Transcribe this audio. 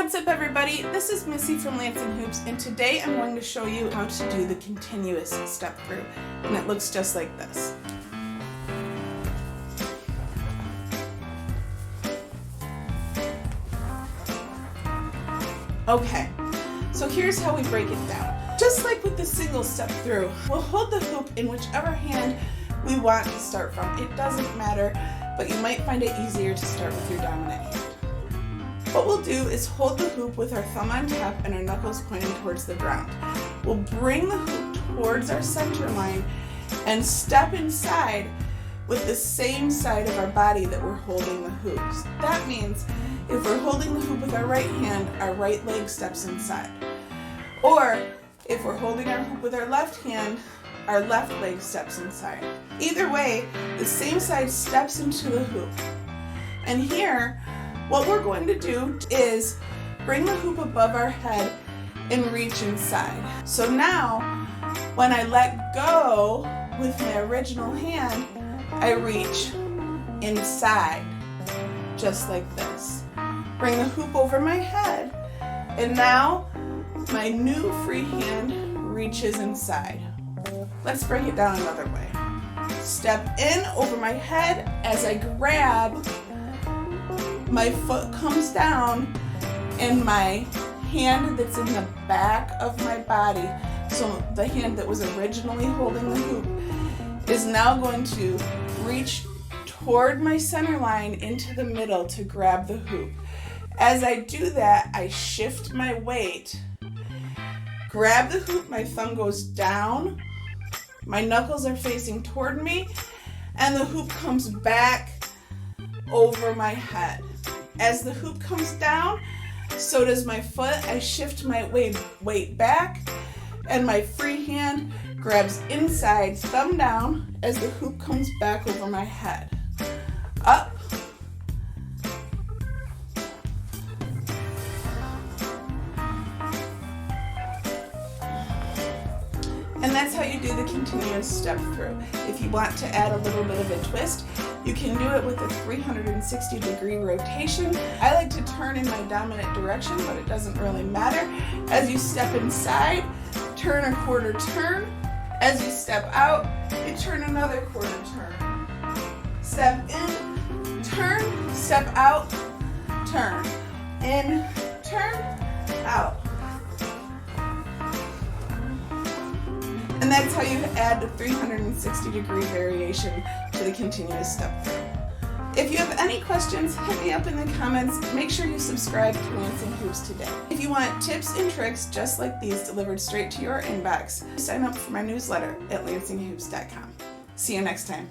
What's up everybody, this is Missy from Lansing Hoops, and today I'm going to show you how to do the continuous step through, and it looks just like this. Okay, so here's how we break it down. Just like with the single step through, we'll hold the hoop in whichever hand we want to start from. It doesn't matter, but you might find it easier to start with your dominant hand. What we'll do is hold the hoop with our thumb on top and our knuckles pointing towards the ground. We'll bring the hoop towards our center line and step inside with the same side of our body that we're holding the hoops. That means if we're holding the hoop with our right hand, our right leg steps inside. Or if we're holding our hoop with our left hand, our left leg steps inside. Either way, the same side steps into the hoop. And here, what we're going to do is bring the hoop above our head and reach inside. So now, when I let go with my original hand, I reach inside, just like this. Bring the hoop over my head, and now my new free hand reaches inside. Let's break it down another way. Step in over my head as I grab. My foot comes down and my hand that's in the back of my body, so the hand that was originally holding the hoop, is now going to reach toward my center line into the middle to grab the hoop. As I do that, I shift my weight, grab the hoop, my thumb goes down, my knuckles are facing toward me, and the hoop comes back over my head. As the hoop comes down, so does my foot. I shift my weight back, and my free hand grabs inside, thumb down, as the hoop comes back over my head. Up. And that's how you do the continuous step through. If you want to add a little bit of a twist, you can do it with a 360-degree rotation. I like to turn in my dominant direction, but it doesn't really matter. As you step inside, turn a quarter turn. As you step out, you turn another quarter turn. Step in, turn, step out, turn. In, turn, out. And that's how you add the 360-degree variation to the continuous step through. If you have any questions, hit me up in the comments. Make sure you subscribe to Lansing Hoops today. If you want tips and tricks just like these delivered straight to your inbox, sign up for my newsletter at lansingHoops.com. See you next time.